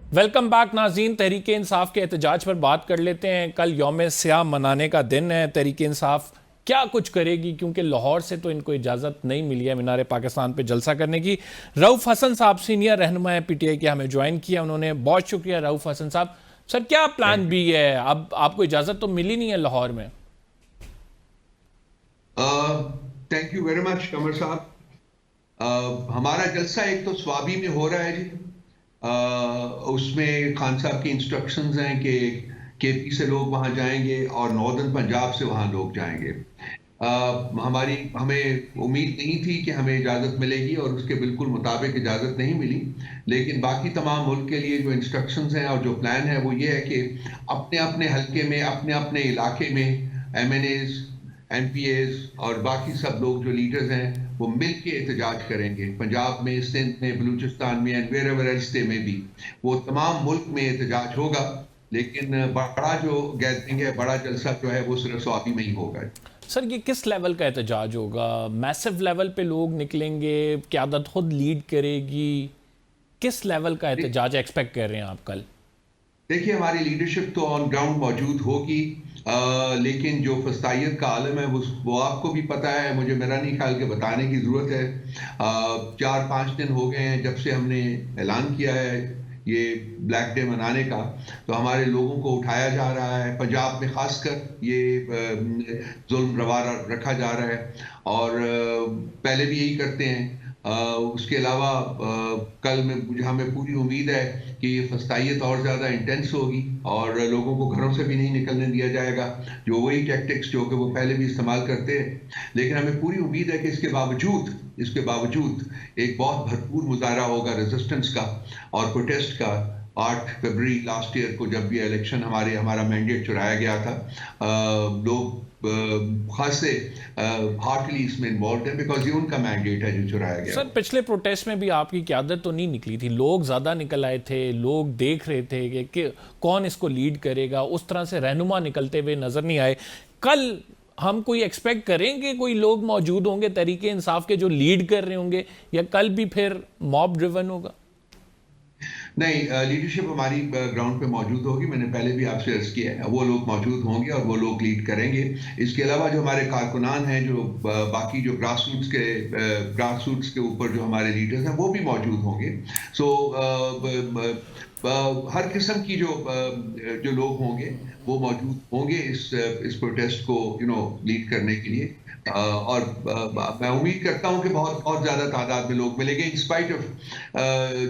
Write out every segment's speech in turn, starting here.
Welcome back ناظرین. تحریک انصاف کے احتجاج پر بات کر لیتے ہیں. کل یوم سیاہ منانے کا دن ہے. تحریک انصاف کیا کچھ کرے گی؟ کیونکہ لاہور سے تو ان کو اجازت نہیں ملی ہے مینار پاکستان پہ جلسہ کرنے کی. رؤف حسن صاحب سینئر رہنما ہے پی ٹی آئی کے، ہمیں جوائن کیا انہوں نے. بہت شکریہ رؤف حسن صاحب. سر کیا پلان بی ہے؟ اب آپ کو اجازت تو ملی نہیں ہے لاہور میں. Thank you very much Qamar صاحب. ہمارا جلسہ ایک تو سوابی میں ہو رہا ہے جی. اس میں خان صاحب کی انسٹرکشنز ہیں کہ کے پی سے لوگ وہاں جائیں گے اور ناردرن پنجاب سے وہاں لوگ جائیں گے. ہمیں امید نہیں تھی کہ ہمیں اجازت ملے گی اور اس کے بالکل مطابق اجازت نہیں ملی. لیکن باقی تمام ملک کے لیے جو انسٹرکشنز ہیں اور جو پلان ہے وہ یہ ہے کہ اپنے اپنے حلقے میں، اپنے اپنے علاقے میں MNAs, MPAs اور باقی سب لوگ جو لیڈرز ہیں وہ مل کے احتجاج کریں گے. پنجاب میں، سندھ میں، بلوچستان میں اینڈ ویئر ایور ایلس میں بھی وہ تمام ملک میں احتجاج ہوگا. لیکن بڑا جو گیدرنگ ہے، بڑا جلسہ جو ہے وہ صرف سوابی میں ہی ہوگا. سر یہ کس لیول کا احتجاج ہوگا؟ میسو لیول پہ لوگ نکلیں گے؟ قیادت خود لیڈ کرے گی؟ کس لیول کا احتجاج ایکسپیکٹ کر رہے ہیں آپ کل؟ دیکھیے ہماری لیڈرشپ تو آن گراؤنڈ موجود ہوگی، لیکن جو فسطائیت کا عالم ہے وہ آپ کو بھی پتہ ہے، مجھے میرا نہیں خیال کہ بتانے کی ضرورت ہے. 4-5 دن ہو گئے ہیں جب سے ہم نے اعلان کیا ہے یہ بلیک ڈے منانے کا، تو ہمارے لوگوں کو اٹھایا جا رہا ہے. پنجاب میں خاص کر یہ ظلم روا رکھا جا رہا ہے اور پہلے بھی یہی کرتے ہیں. اس کے علاوہ کل ہمیں پوری امید ہے کہ یہ فسطائیت اور زیادہ انٹینس ہوگی اور لوگوں کو گھروں سے بھی نہیں نکلنے دیا جائے گا، جو وہی ٹیکٹکس جو کہ وہ پہلے بھی استعمال کرتے ہیں. لیکن ہمیں پوری امید ہے کہ اس کے باوجود ایک بہت بھرپور مظاہرہ ہوگا ریزسٹنس کا اور پروٹیسٹ کا. 8 فروری لاسٹ ایئر کو جب یہ الیکشن ہمارا مینڈیٹ چرایا گیا تھا، لوگ خاصے ہارٹلی اس میں انوالوڈ ہیں بیکاز یہ ان کا مینڈیٹ ہے جو چرایا گیا. سر پچھلے پروٹیسٹ میں بھی آپ کی قیادت تو نہیں نکلی تھی، لوگ زیادہ نکل آئے تھے، لوگ دیکھ رہے تھے کہ کون اس کو لیڈ کرے گا. اس طرح سے رہنما نکلتے ہوئے نظر نہیں آئے. کل ہم کوئی ایکسپیکٹ کریں گے کوئی لوگ موجود ہوں گے تحریک انصاف کے جو لیڈ کر رہے ہوں گے، یا کل بھی پھر موب ڈریون ہوگا؟ نہیں، لیڈرشپ ہماری گراؤنڈ پہ موجود ہوگی. میں نے پہلے بھی آپ سے عرض کیا ہے وہ لوگ موجود ہوں گے اور وہ لوگ لیڈ کریں گے. اس کے علاوہ جو ہمارے کارکنان ہیں، جو باقی جو گراس روٹس کے اوپر جو ہمارے لیڈرز ہیں وہ بھی موجود ہوں گے. سو ہر قسم کی جو لوگ ہوں گے وہ موجود ہوں گے اس پروٹیسٹ کو لیڈ کرنے کے لیے. اور میں امید کرتا ہوں کہ بہت زیادہ تعداد میں لوگ ملیں گے انسپائٹ آف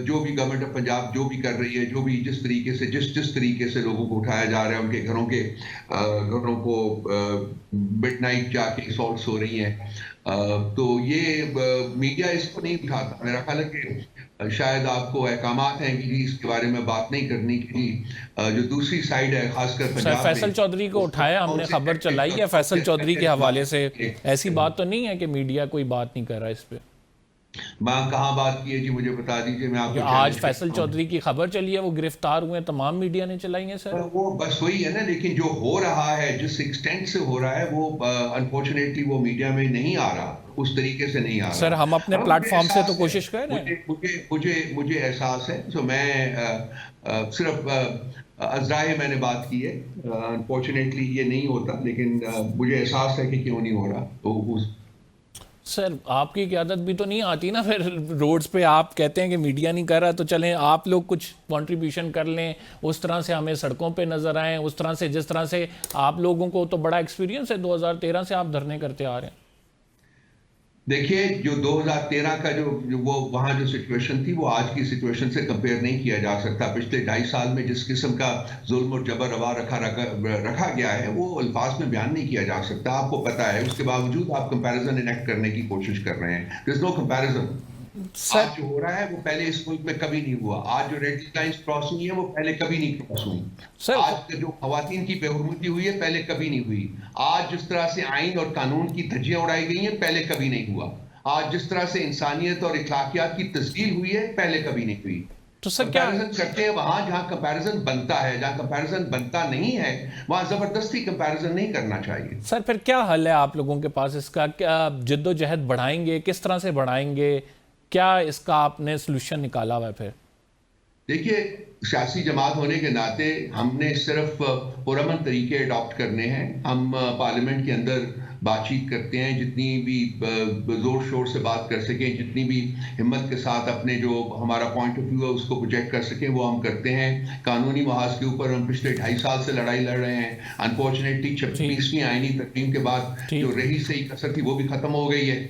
جو بھی گورنمنٹ آف پنجاب جو بھی کر رہی ہے، جو بھی جس طریقے سے لوگوں کو اٹھایا جا رہا ہے، ان کے گھروں کو مڈ نائٹ جا کے اسالٹس ہو رہی ہیں. تو یہ میڈیا اس کو نہیں اٹھاتا. میرا خیال ہے کہ شاید آپ کو احکامات ہیں کہ اس کے بارے میں بات نہیں کرنے کی. جو دوسری سائیڈ ہے خاص کر سر پنجاب میں، فیصل چودھری کو اٹھایا، ہم نے خبر چلائی ہے فیصل چودھری کے حوالے سے. ایسی بات تو نہیں ہے کہ میڈیا کوئی بات نہیں کر رہا اس پہ؟ میں کہاں بات کی ہے جی؟ مجھے بتا دیجئے، میں آپ کو آج فیصل چودھری کی خبر چلی ہے، وہ گرفتار ہوئے، تمام میڈیا نے چلائی ہیں. سر وہ بس وہی ہے نا. لیکن جو ہو رہا ہے، جس ایکسٹینٹ سے ہو رہا ہے، وہ انفارچونیٹلی وہ میڈیا میں نہیں آ رہا، اس طریقے سے نہیں آ رہا. سر ہم اپنے پلیٹ فارم سے تو کوشش کر رہے ہیں. مجھے احساس ہے. سو میں صرف ازرائے میں نے بات کی ہے. انفارچونیٹلی یہ نہیں ہوتا، لیکن مجھے احساس ہے کہ کیوں نہیں ہو رہا. سر آپ کی قیادت بھی تو نہیں آتی نا پھر روڈز پہ. آپ کہتے ہیں کہ میڈیا نہیں کر رہا، تو چلیں آپ لوگ کچھ کنٹریبیوشن کر لیں، اس طرح سے ہمیں سڑکوں پہ نظر آئیں، اس طرح سے جس طرح سے آپ لوگوں کو تو بڑا ایکسپیرینس ہے، 2013 سے آپ دھرنے کرتے آ رہے ہیں. دیکھیے جو 2013 کا وہ وہاں جو سچویشن تھی وہ آج کی سچویشن سے کمپیئر نہیں کیا جا سکتا. پچھلے 2.5 سال میں جس قسم کا ظلم اور جبر روا رکھا گیا ہے وہ الفاظ میں بیان نہیں کیا جا سکتا. آپ کو پتا ہے، اس کے باوجود آپ کمپیریزن انیکٹ کرنے کی کوشش کر رہے ہیں. There's no comparison. سر آج جو ہو رہا ہے وہ پہلے اس ملک میں کبھی نہیں ہوا. آج جو ریڈ لائنز کراس ہوئی ہیں وہ پہلے کبھی نہیں کراس ہوئی. آج جو خواتین کی بے حرمتی ہوئی ہے پہلے کبھی نہیں ہوئی. آج جس طرح سے آئین اور قانون کی دھجیاں اڑائی گئی ہیں پہلے کبھی نہیں ہوا. آج جس طرح سے انسانیت اور اخلاقیات کی تذلیل ہوئی ہے پہلے کبھی نہیں ہوئی. تو سر کیا کمپیریزن کرتے ہیں وہاں جہاں کمپیریزن بنتا ہے، جہاں کمپیریزن بنتا نہیں ہے وہاں زبردستی کمپیریزن نہیں کرنا چاہیے. سر پھر کیا حل ہے آپ لوگوں کے پاس اس کا؟ کیا جد و جہد بڑھائیں گے؟ کس طرح سے بڑھائیں گے؟ کیا اس کا آپ نے سلوشن نکالا ہوا ہے پھر؟ دیکھیے سیاسی جماعت ہونے کے ناطے ہم نے صرف پرامن طریقے اڈاپٹ کرنے ہیں. ہم پارلیمنٹ کے اندر بات چیت کرتے ہیں، جتنی بھی زور شور سے بات کر سکیں، جتنی بھی ہمت کے ساتھ اپنے جو ہمارا پوائنٹ آف ویو ہے اس کو پروجیکٹ کر سکیں وہ ہم کرتے ہیں. قانونی محاذ کے اوپر ہم پچھلے 2.5 سال سے لڑائی لڑ رہے ہیں. انفارچونیٹلی 26ویں آئینی ترمیم کے بعد جو رہی صحیح کسر تھی وہ بھی ختم ہو گئی ہے،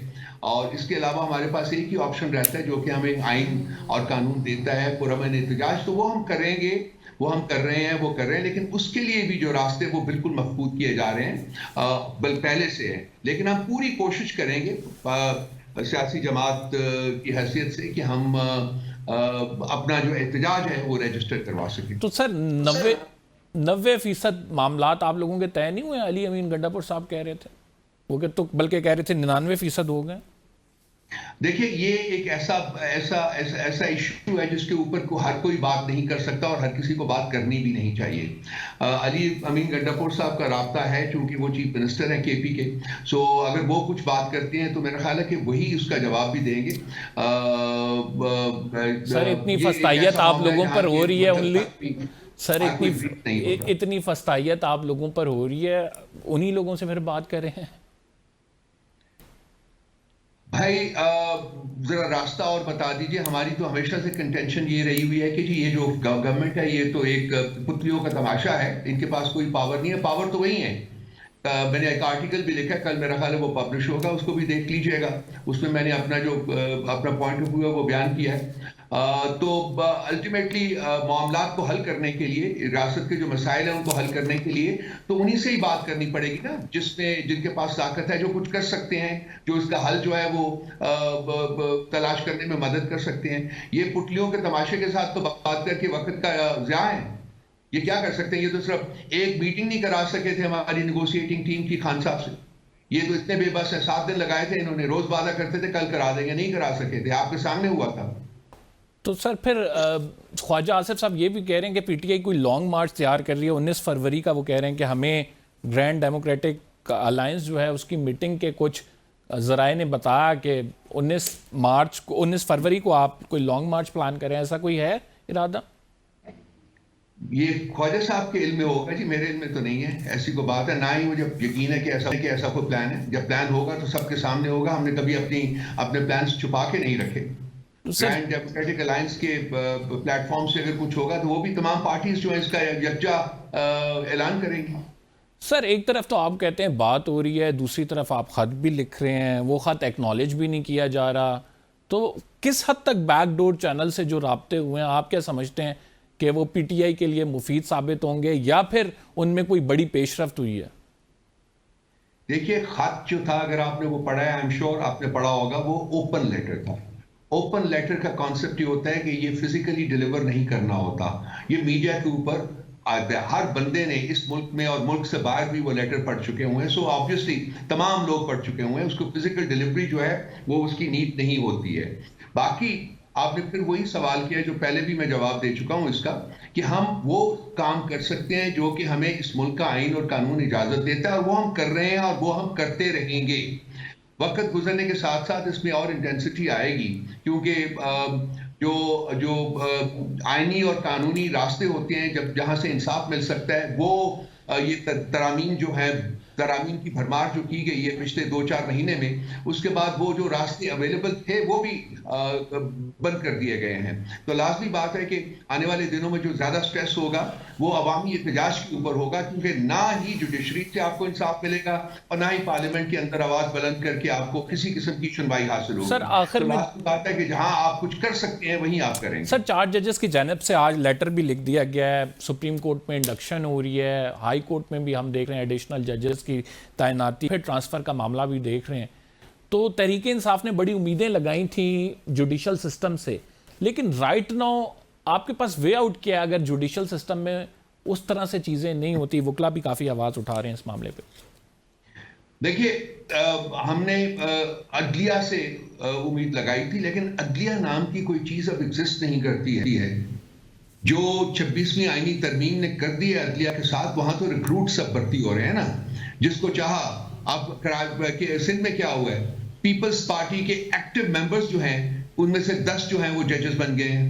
اور اس کے علاوہ ہمارے پاس ایک ہی آپشن رہتا ہے جو کہ ہمیں آئین اور قانون دیتا ہے، پرامن احتجاج. تو وہ ہم کریں گے، وہ ہم کر رہے ہیں، وہ کر رہے ہیں، لیکن اس کے لیے بھی جو راستے وہ بالکل مفقود کیے جا رہے ہیں پہلے سے ہیں. لیکن ہم پوری کوشش کریں گے سیاسی جماعت کی حیثیت سے کہ ہم اپنا جو احتجاج ہے وہ رجسٹر کروا سکیں. تو سر 90% معاملات آپ لوگوں کے طے نہیں ہوئے؟ علی امین گنڈا پور صاحب کہہ رہے تھے وہ کہ تو بلکہ کہہ رہے تھے 99% ہو گئے. دیکھیے یہ ایک ایسا ایشو ہے جس کے اوپر ہر کوئی بات نہیں کر سکتا اور ہر کسی کو بات کرنی بھی نہیں چاہیے. علی امین گنڈا پور صاحب کا رابطہ ہے چونکہ وہ چیف منسٹر ہیں کے پی کے، سو اگر وہ کچھ بات کرتے ہیں تو میرا خیال ہے کہ وہی اس کا جواب بھی دیں گے. سر اتنی فستائیت آپ لوگوں پر ہو رہی ہے سر اتنی فستائیت آپ لوگوں پر ہو رہی ہے، انہی لوگوں سے پھر بات کر رہے ہیں. بھائی ذرا راستہ اور بتا دیجئے. ہماری تو ہمیشہ سے کنٹینشن یہ رہی ہوئی ہے کہ جی یہ جو گورنمنٹ ہے یہ تو ایک پتلیوں کا تماشا ہے، ان کے پاس کوئی پاور نہیں ہے. پاور تو وہی ہے. میں نے ایک آرٹیکل بھی لکھا، کل میرا خیال ہے وہ پبلش ہوگا، اس کو بھی دیکھ لیجئے گا. اس میں نے اپنا پوائنٹ آف ویو ہے وہ بیان کیا ہے. تو الٹیمیٹلی معاملات کو حل کرنے کے لیے، ریاست کے جو مسائل ہیں ان کو حل کرنے کے لیے تو انہی سے ہی بات کرنی پڑے گی نا، جن کے پاس طاقت ہے، جو کچھ کر سکتے ہیں، جو اس کا حل جو ہے وہ تلاش کرنے میں مدد کر سکتے ہیں. یہ پٹلیوں کے تماشے کے ساتھ تو بات کر کے وقت کا ضیاع ہے. یہ کیا کر سکتے ہیں؟ یہ تو صرف ایک میٹنگ نہیں کرا سکے تھے ہماری نیگوشیٹنگ ٹیم کی خان صاحب سے. یہ تو اتنے بے بس ہیں، 7 دن لگائے تھے انہوں نے، روز وعدہ کرتے تھے کل کرا دیں گے، نہیں کرا سکے تھے. آپ کے سامنے ہوا تھا. تو سر پھر خواجہ آصف صاحب یہ بھی کہہ رہے ہیں کہ پی ٹی آئی کوئی لانگ مارچ تیار کر رہی ہے 19 فروری کا. وہ کہہ رہے ہیں کہ ہمیں گرینڈ ڈیموکریٹک الائنس جو ہے اس کی میٹنگ کے کچھ ذرائع نے بتایا کہ 19 فروری کو آپ کوئی لانگ مارچ پلان کریں. ایسا کوئی ہے ارادہ؟ یہ خواجہ صاحب کے علم میں ہوگا جی، میرے علم میں تو نہیں ہے ایسی کوئی بات ہے. نہ ہی مجھے یقین ہے کہ ایسا کوئی پلان ہے. جب پلان ہوگا تو سب کے سامنے ہوگا. ہم نے کبھی اپنے پلانز چھپا کے نہیں رکھے. گرینڈ ڈیموکریٹک الائنس کے پلیٹ فارم سے اگر کچھ ہوگا تو وہ بھی تمام پارٹیز جو ہیں اس کا یکجا اعلان کریں گی. سر ایک طرف تو آپ کہتے ہیں بات ہو رہی ہے، دوسری طرف آپ خط بھی لکھ رہے ہیں، وہ خط ایکنالج بھی نہیں کیا جا رہا. تو کس حد تک بیک ڈور چینل سے جو رابطے ہوئے ہیں آپ کیا سمجھتے ہیں کہ وہ پی ٹی آئی کے لیے مفید ثابت ہوں گے یا پھر ان میں کوئی بڑی پیش رفت ہوئی ہے؟ دیکھیے خط جو تھا اگر آپ نے وہ پڑھا ہے، I'm sure آپ نے پڑھا ہوگا، وہ اوپن لیٹر تھا. اوپن لیٹر کا کانسیپٹ یہ ہوتا ہے کہ یہ فزیکلی ڈیلیور نہیں کرنا ہوتا. یہ میڈیا کے اوپر ہر بندے نے اس ملک میں اور ملک سے باہر بھی وہ لیٹر پڑھ چکے ہوئے ہیں. سو آبویسلی تمام لوگ پڑھ چکے ہوئے ہیں. اس کو فزیکل ڈیلیوری جو ہے وہ اس کی نیڈ نہیں ہوتی ہے. باقی آپ نے پھر وہی سوال کیا جو پہلے بھی میں جواب دے چکا ہوں اس کا، کہ ہم وہ کام کر سکتے ہیں جو کہ ہمیں اس ملک کا آئین اور قانون اجازت دیتا ہے، اور وہ ہم کر رہے ہیں اور وہ ہم کرتے رہیں گے. وقت گزرنے کے ساتھ ساتھ اس میں اور انٹینسٹی آئے گی، کیونکہ جو آئینی اور قانونی راستے ہوتے ہیں جہاں سے انصاف مل سکتا ہے، وہ یہ ترامیم جو ہے، ترامیم کی بھرمار جو کی گئی ہے پچھلے 2-4 مہینے میں، اس کے بعد وہ جو راستے اویلیبل تھے وہ بھی بند کر دیے گئے ہیں. تو لازمی بات ہے کہ آنے والے دنوں میں جو زیادہ سٹریس ہوگا وہ عوامی احتجاج کے اوپر ہوگا، کیونکہ نہ ہی جوڈیشری سے آپ کو انصاف ملے گا اور نہ ہی پارلیمنٹ کے اندر آواز بلند کر کے آپ کو کسی قسم کی سنوائی حاصل ہوگی. سر آخر میں بات ہے کہ جہاں آپ کچھ کر سکتے ہیں وہیں آپ کریں. سر 4 ججز کی جانب سے آج لیٹر بھی لکھ دیا گیا ہے، سپریم کورٹ میں انڈکشن ہو رہی ہے، ہائی کورٹ میں بھی ہم دیکھ رہے ہیں ایڈیشنل ججز کی تعیناتی، پھر ٹرانسفر کا معاملہ بھی دیکھ رہے ہیں. تو تحریک انصاف نے بڑی امیدیں لگائی تھیں جوڈیشل سسٹم سے، لیکن رائٹ ناؤ آپ کے پاس وے آؤٹ کیا ہے اگر جوڈیشل سسٹم میں اس طرح سے چیزیں نہیں ہوتی؟ وکلا بھی کافی آواز اٹھا رہے ہیں اس معاملے پہ. دیکھیے ہم نے عدلیہ سے امید لگائی تھی، لیکن عدلیہ نام کی کوئی چیز اب ایگزسٹ نہیں کرتی ہے. جو 26ویں آئینی ترمیم نے کر دی ہے عدلیہ کے ساتھ، وہاں تو ریکروٹ سب بھرتی ہو رہے ہیں نا، جس کو چاہا. اب سندھ میں کیا ہوا ہے، پیپلز پارٹی کے ایکٹیو ممبرز جو ہیں ان میں سے 10 جو ہیں وہ ججز بن گئے ہیں.